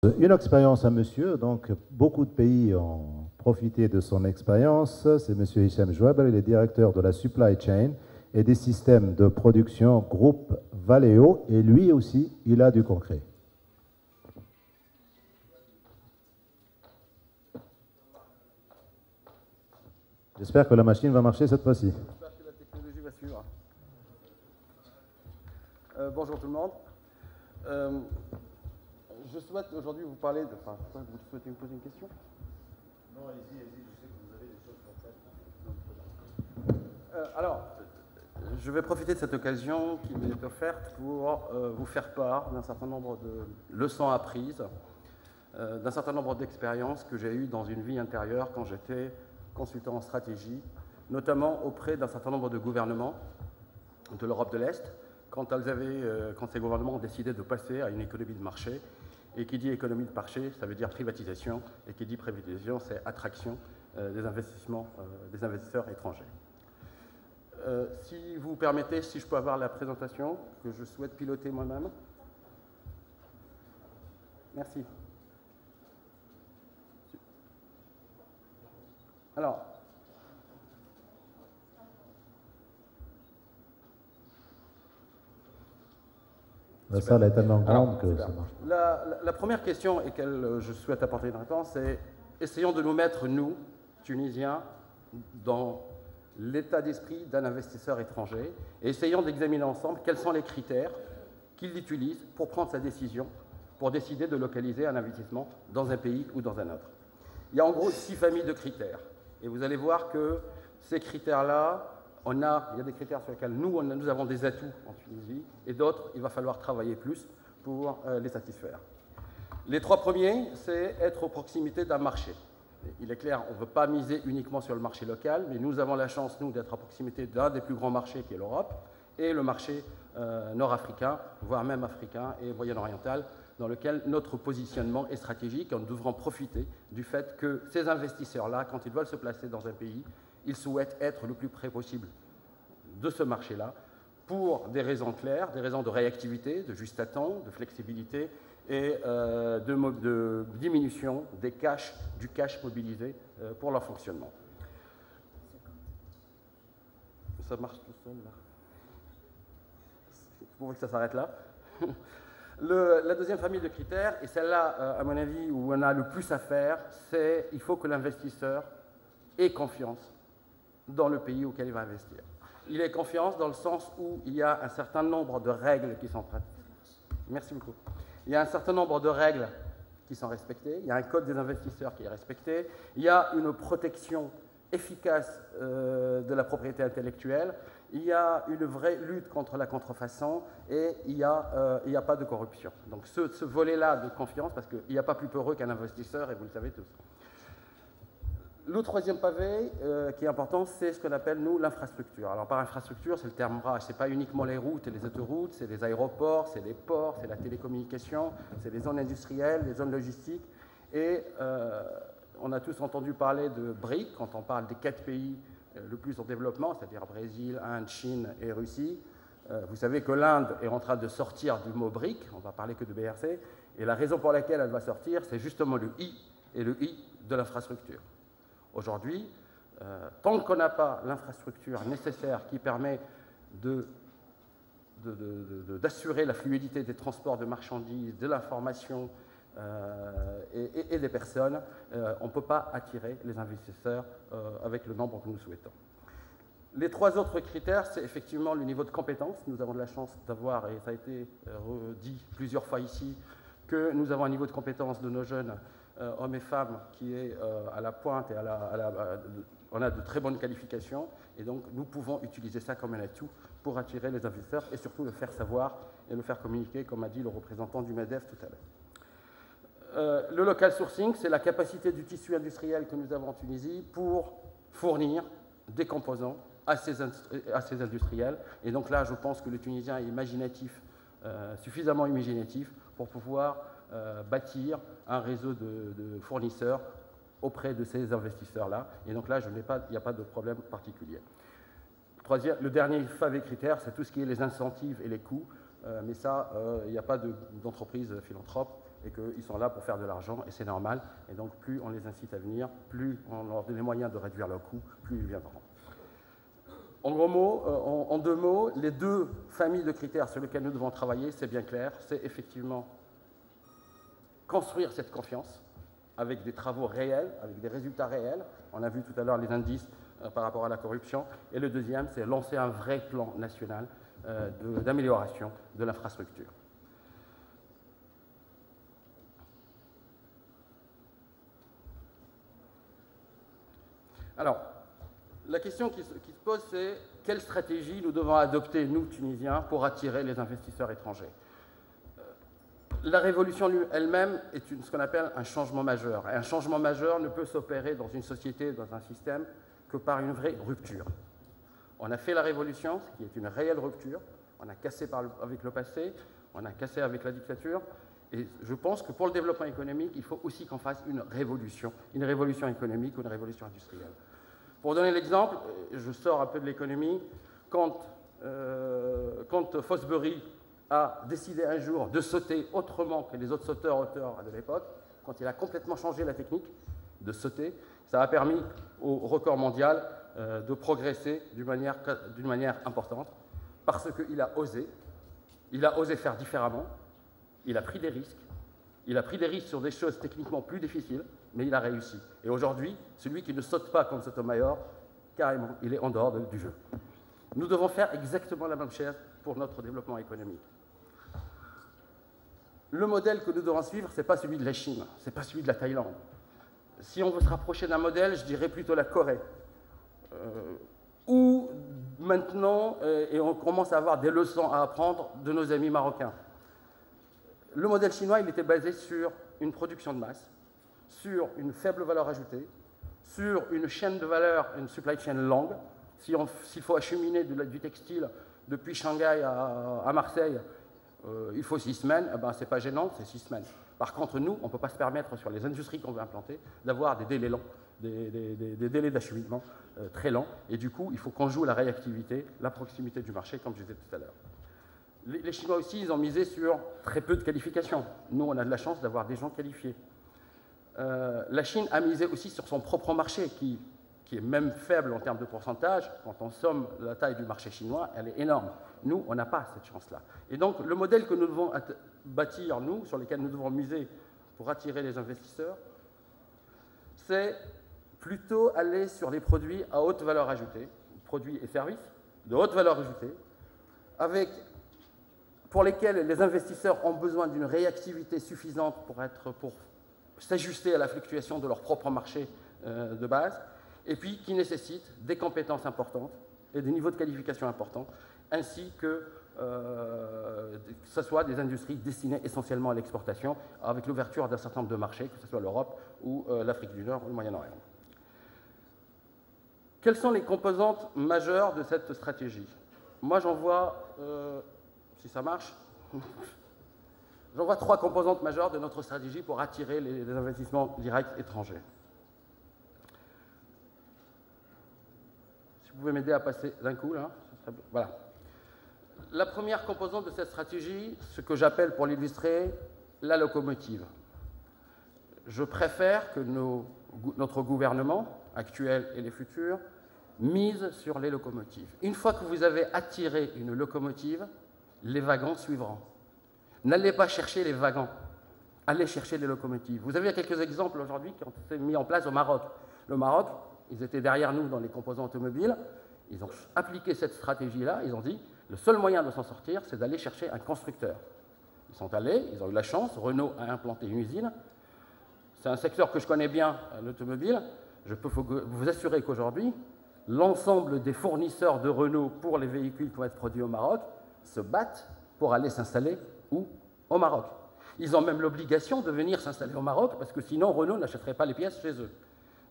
Une expérience à monsieur, donc beaucoup de pays ont profité de son expérience. C'est monsieur Hicham Jouaber, il est directeur de la supply chain et des systèmes de production groupe Valeo, et lui aussi, il a du concret. J'espère que la machine va marcher cette fois-ci. J'espère que la technologie va suivre. Bonjour tout le monde. Je souhaite aujourd'hui vous parler de... Enfin, vous souhaitez me poser une question? Non, allez-y, je sais que vous avez des choses concrètes. Alors, je vais profiter de cette occasion qui m'est offerte pour vous faire part d'un certain nombre de leçons apprises, d'un certain nombre d'expériences que j'ai eues dans une vie intérieure quand j'étais consultant en stratégie, notamment auprès d'un certain nombre de gouvernements de l'Europe de l'Est, quand ces gouvernements ont décidé de passer à une économie de marché. Et qui dit économie de marché, ça veut dire privatisation, et qui dit privatisation, c'est attraction des investissements, des investisseurs étrangers. Si vous permettez, si je peux avoir la présentation que je souhaite piloter moi-même. Merci. Alors, la salle est tellement grande que ça marche. La première question, et que je souhaite apporter une réponse, c'est essayons de nous mettre, nous, Tunisiens, dans l'état d'esprit d'un investisseur étranger, et essayons d'examiner ensemble quels sont les critères qu'il utilise pour prendre sa décision, pour décider de localiser un investissement dans un pays ou dans un autre. Il y a en gros 6 familles de critères, et vous allez voir que ces critères-là, il y a des critères sur lesquels nous avons des atouts en Tunisie, et d'autres, il va falloir travailler plus pour les satisfaire. Les 3 premiers, c'est être aux proximités d'un marché. Il est clair, on ne veut pas miser uniquement sur le marché local, mais nous avons la chance, nous, d'être à proximité d'un des plus grands marchés qui est l'Europe, et le marché nord-africain, voire même africain et moyen-oriental, dans lequel notre positionnement est stratégique, et nous devrons profiter du fait que ces investisseurs-là, quand ils veulent se placer dans un pays, ils souhaitent être le plus près possible de ce marché-là pour des raisons claires, des raisons de réactivité, de juste à temps, de flexibilité et de diminution du cash mobilisé pour leur fonctionnement. Ça marche tout seul là. Vous voulez que ça s'arrête là? La deuxième famille de critères, et celle-là, à mon avis, où on a le plus à faire, c'est qu'il faut que l'investisseur ait confiance dans le pays auquel il va investir. Il ait confiance dans le sens où il y a un certain nombre de règles qui sont pratiquées. Merci beaucoup. Il y a un certain nombre de règles qui sont respectées, il y a un code des investisseurs qui est respecté, il y a une protection efficace de la propriété intellectuelle, il y a une vraie lutte contre la contrefaçon et il n'y a pas de corruption. Donc ce volet-là de confiance, parce qu'il n'y a pas plus peureux qu'un investisseur, et vous le savez tous. Le troisième pavé qui est important, c'est ce qu'on appelle, nous, l'infrastructure. Alors, par infrastructure, c'est le terme rage. Ce n'est pas uniquement les routes et les autoroutes, c'est les aéroports, c'est les ports, c'est la télécommunication, c'est les zones industrielles, les zones logistiques. Et on a tous entendu parler de BRIC quand on parle des 4 pays le plus en développement, c'est-à-dire Brésil, Inde, Chine et Russie. Vous savez que l'Inde est en train de sortir du mot BRIC, on ne va parler que de BRC, et la raison pour laquelle elle va sortir, c'est justement le I, et le I de l'infrastructure. Aujourd'hui, tant qu'on n'a pas l'infrastructure nécessaire qui permet d'assurer la fluidité des transports de marchandises, de l'information et des personnes, on ne peut pas attirer les investisseurs avec le nombre que nous souhaitons. Les 3 autres critères, c'est effectivement le niveau de compétence. Nous avons de la chance d'avoir, et ça a été redit plusieurs fois ici, que nous avons un niveau de compétence de nos jeunes hommes et femmes qui est à la pointe et on a de très bonnes qualifications et donc nous pouvons utiliser ça comme un atout pour attirer les investisseurs et surtout le faire savoir et le faire communiquer, comme a dit le représentant du MEDEF tout à l'heure. Le local sourcing, c'est la capacité du tissu industriel que nous avons en Tunisie pour fournir des composants à ces industriels. Et donc là, je pense que le Tunisien est imaginatif, suffisamment imaginatif pour pouvoir bâtir un réseau de fournisseurs auprès de ces investisseurs-là. Et donc là, il n'y a pas de problème particulier. Le dernier pavé critère, c'est tout ce qui est les incentives et les coûts. Mais ça, il n'y a pas d'entreprise philanthrope et qu'ils sont là pour faire de l'argent, et c'est normal. Et donc, plus on les incite à venir, plus on leur donne les moyens de réduire leurs coûts, plus ils viendront. En gros mots, en deux mots, les deux familles de critères sur lesquels nous devons travailler, c'est bien clair, c'est effectivement construire cette confiance avec des travaux réels, avec des résultats réels. On a vu tout à l'heure les indices par rapport à la corruption. Et le deuxième, c'est lancer un vrai plan national d'amélioration de l'infrastructure. Alors, la question qui se pose, c'est quelle stratégie nous devons adopter, nous, Tunisiens, pour attirer les investisseurs étrangers. La révolution elle-même est ce qu'on appelle un changement majeur. Et un changement majeur ne peut s'opérer dans une société, dans un système, que par une vraie rupture. On a fait la révolution, ce qui est une réelle rupture. On a cassé avec le passé, on a cassé avec la dictature. Et je pense que pour le développement économique, il faut aussi qu'on fasse une révolution économique ou une révolution industrielle. Pour donner l'exemple, je sors un peu de l'économie, quand Fosbury a décidé un jour de sauter autrement que les autres sauteurs-auteurs de l'époque, quand il a complètement changé la technique de sauter, ça a permis au record mondial de progresser d'une manière importante, parce qu'il a osé faire différemment, il a pris des risques sur des choses techniquement plus difficiles, mais il a réussi. Et aujourd'hui, celui qui ne saute pas comme Sotomayor, carrément, il est en dehors du jeu. Nous devons faire exactement la même chose pour notre développement économique. Le modèle que nous devons suivre, ce n'est pas celui de la Chine, ce n'est pas celui de la Thaïlande. Si on veut se rapprocher d'un modèle, je dirais plutôt la Corée. Où maintenant, et on commence à avoir des leçons à apprendre de nos amis marocains. Le modèle chinois, il était basé sur une production de masse, sur une faible valeur ajoutée, sur une chaîne de valeur, une supply chain longue. S'il faut acheminer du textile depuis Shanghai à Marseille, il faut 6 semaines, eh ben, ce n'est pas gênant, c'est 6 semaines. Par contre, nous, on ne peut pas se permettre, sur les industries qu'on veut implanter, d'avoir des délais longs, des délais d'acheminement très lents. Et du coup, il faut qu'on joue la réactivité, la proximité du marché, comme je disais tout à l'heure. Les Chinois aussi, ils ont misé sur très peu de qualifications. Nous, on a de la chance d'avoir des gens qualifiés. La Chine a misé aussi sur son propre marché, qui est même faible en termes de pourcentage. Quand on somme la taille du marché chinois, elle est énorme. Nous, on n'a pas cette chance-là. Et donc, le modèle que nous devons bâtir, nous, sur lequel nous devons miser pour attirer les investisseurs, c'est plutôt aller sur les produits à haute valeur ajoutée, produits et services de haute valeur ajoutée, pour lesquels les investisseurs ont besoin d'une réactivité suffisante pour s'ajuster à la fluctuation de leur propre marché de base, et puis qui nécessitent des compétences importantes et des niveaux de qualification importants, ainsi que ce soit des industries destinées essentiellement à l'exportation, avec l'ouverture d'un certain nombre de marchés, que ce soit l'Europe ou l'Afrique du Nord ou le Moyen-Orient. Quelles sont les composantes majeures de cette stratégie? Moi, j'en vois, si ça marche, j'en vois 3 composantes majeures de notre stratégie pour attirer les investissements directs étrangers. Si vous pouvez m'aider à passer d'un coup, là, voilà. La première composante de cette stratégie, ce que j'appelle, pour l'illustrer, la locomotive. Je préfère que notre gouvernement, actuel et les futurs, mise sur les locomotives. Une fois que vous avez attiré une locomotive, les wagons suivront. N'allez pas chercher les wagons, allez chercher les locomotives. Vous avez quelques exemples aujourd'hui qui ont été mis en place au Maroc. Le Maroc, ils étaient derrière nous dans les composants automobiles, ils ont appliqué cette stratégie-là, ils ont dit, le seul moyen de s'en sortir, c'est d'aller chercher un constructeur. Ils sont allés, ils ont eu la chance, Renault a implanté une usine. C'est un secteur que je connais bien, l'automobile. Je peux vous assurer qu'aujourd'hui, l'ensemble des fournisseurs de Renault pour les véhicules qui vont être produits au Maroc se battent pour aller s'installer où? Au Maroc. Ils ont même l'obligation de venir s'installer au Maroc parce que sinon Renault n'achèterait pas les pièces chez eux.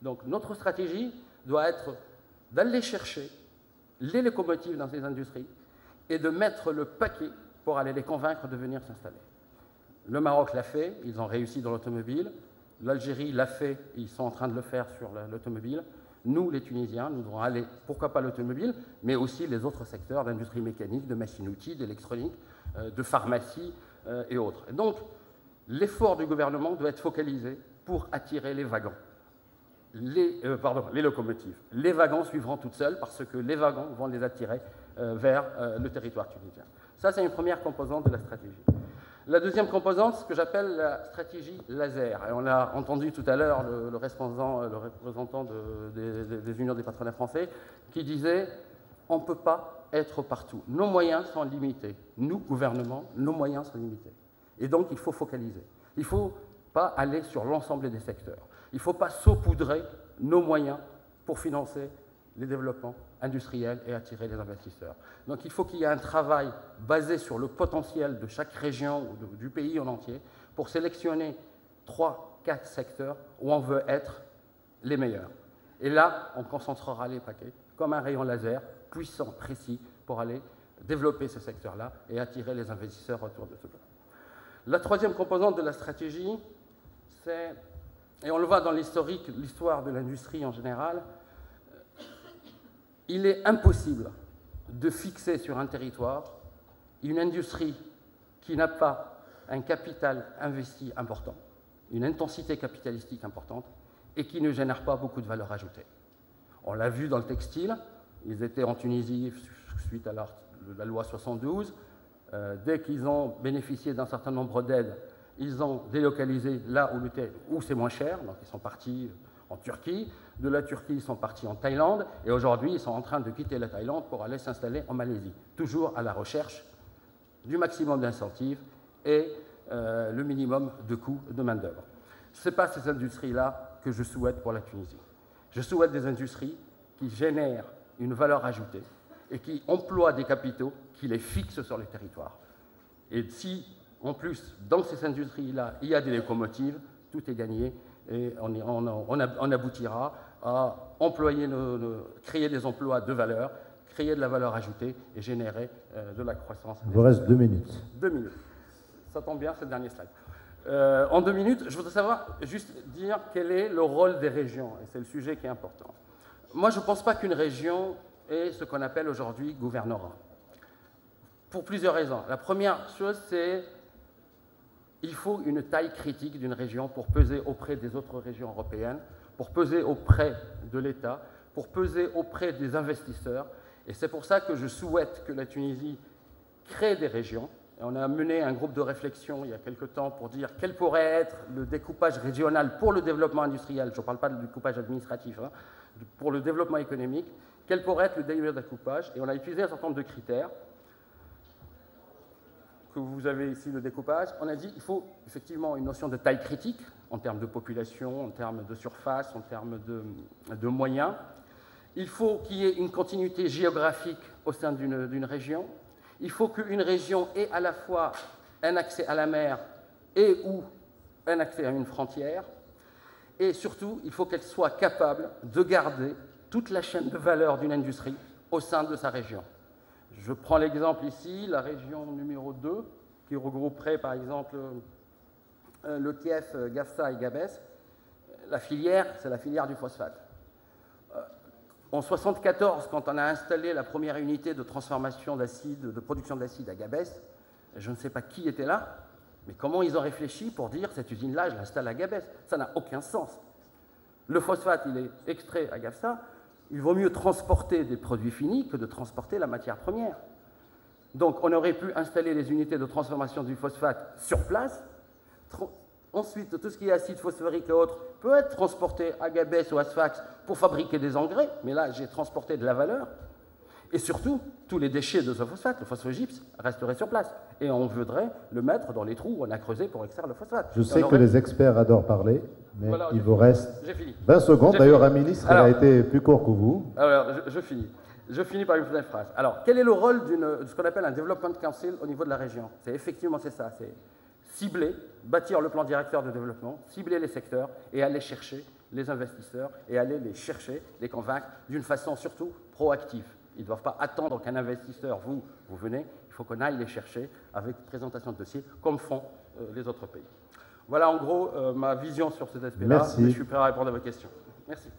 Donc notre stratégie doit être d'aller chercher les locomotives dans ces industries et de mettre le paquet pour aller les convaincre de venir s'installer. Le Maroc l'a fait, ils ont réussi dans l'automobile. L'Algérie l'a fait, ils sont en train de le faire sur l'automobile. Nous, les Tunisiens, nous devons aller, pourquoi pas l'automobile, mais aussi les autres secteurs d'industrie mécanique, de machines-outils, d'électronique, de pharmacie et autres. Et donc, l'effort du gouvernement doit être focalisé pour attirer les wagons. Les locomotives. Les wagons suivront toutes seules parce que les wagons vont les attirer vers le territoire tunisien. Ça, c'est une première composante de la stratégie. La deuxième composante, ce que j'appelle la stratégie laser. Et on a entendu tout à l'heure le représentant des unions des patronats français qui disait « on ne peut pas être partout. Nos moyens sont limités. Nous, gouvernement, nos moyens sont limités. » Et donc, il faut focaliser. Il ne faut pas aller sur l'ensemble des secteurs. Il ne faut pas saupoudrer nos moyens pour financer les développements industriels et attirer les investisseurs. Donc il faut qu'il y ait un travail basé sur le potentiel de chaque région ou du pays en entier pour sélectionner 3-4 secteurs où on veut être les meilleurs. Et là, on concentrera les paquets comme un rayon laser puissant, précis, pour aller développer ces secteurs-là et attirer les investisseurs autour de tout. La troisième composante de la stratégie, c'est, et on le voit dans l'historique, l'histoire de l'industrie en général, il est impossible de fixer sur un territoire une industrie qui n'a pas un capital investi important, une intensité capitalistique importante, et qui ne génère pas beaucoup de valeur ajoutée. On l'a vu dans le textile, ils étaient en Tunisie suite à la loi 72, dès qu'ils ont bénéficié d'un certain nombre d'aides, ils ont délocalisé là où c'est moins cher, donc ils sont partis en Turquie. De la Turquie, ils sont partis en Thaïlande, et aujourd'hui, ils sont en train de quitter la Thaïlande pour aller s'installer en Malaisie, toujours à la recherche du maximum d'incentives et le minimum de coûts de main-d'œuvre. Ce n'est pas ces industries-là que je souhaite pour la Tunisie. Je souhaite des industries qui génèrent une valeur ajoutée et qui emploient des capitaux qui les fixent sur les territoires. Et si, en plus, dans ces industries-là, il y a des locomotives, tout est gagné et on aboutira à employer créer des emplois de valeur, créer de la valeur ajoutée et générer de la croissance. Il vous reste 2 minutes. 2 minutes. Ça tombe bien, c'est le dernier slide. En 2 minutes, je voudrais savoir, juste dire quel est le rôle des régions, et c'est le sujet qui est important. Moi, je ne pense pas qu'une région est ce qu'on appelle aujourd'hui gouvernorat. Pour plusieurs raisons. La première chose, c'est qu'il faut une taille critique d'une région pour peser auprès des autres régions européennes, pour peser auprès de l'État, pour peser auprès des investisseurs. Et c'est pour ça que je souhaite que la Tunisie crée des régions. Et on a mené un groupe de réflexion il y a quelque temps pour dire quel pourrait être le découpage régional pour le développement industriel. Je ne parle pas du découpage administratif, hein, pour le développement économique. Quel pourrait être le découpage? Et on a utilisé un certain nombre de critères. Que vous avez ici le découpage. On a dit qu'il faut effectivement une notion de taille critique en termes de population, en termes de surface, en termes de moyens. Il faut qu'il y ait une continuité géographique au sein d'une région. Il faut qu'une région ait à la fois un accès à la mer et ou un accès à une frontière. Et surtout, il faut qu'elle soit capable de garder toute la chaîne de valeur d'une industrie au sein de sa région. Je prends l'exemple ici, la région numéro 2, qui regrouperait par exemple le Kiev, Gafsa et Gabès. La filière, c'est la filière du phosphate. En 1974, quand on a installé la première unité de transformation d'acide, de production d'acide à Gabès, je ne sais pas qui était là, mais comment ils ont réfléchi pour dire cette usine-là, je l'installe à Gabès? Ça n'a aucun sens. Le phosphate, il est extrait à Gafsa. Il vaut mieux transporter des produits finis que de transporter la matière première. Donc, on aurait pu installer les unités de transformation du phosphate sur place. Ensuite, tout ce qui est acide phosphorique et autres peut être transporté à Gabès ou à Sfax pour fabriquer des engrais, mais là, j'ai transporté de la valeur. Et surtout, tous les déchets de ce phosphate, le phosphogypse, resteraient sur place. Et on voudrait le mettre dans les trous où on a creusé pour extraire le phosphate. Je sais que les experts adorent parler, mais voilà, il vous reste 20 secondes. D'ailleurs, un ministre a été plus court que vous. Alors, je finis. Je finis par une première phrase. Alors, quel est le rôle de ce qu'on appelle un Development Council au niveau de la région? C'est effectivement ça, c'est cibler, bâtir le plan directeur de développement, cibler les secteurs et aller chercher les investisseurs et aller les chercher, les convaincre d'une façon surtout proactive. Ils ne doivent pas attendre qu'un investisseur, vous venez, il faut qu'on aille les chercher avec présentation de dossier, comme font les autres pays. Voilà en gros ma vision sur cet aspect-là. Merci. Je suis prêt à répondre à vos questions. Merci.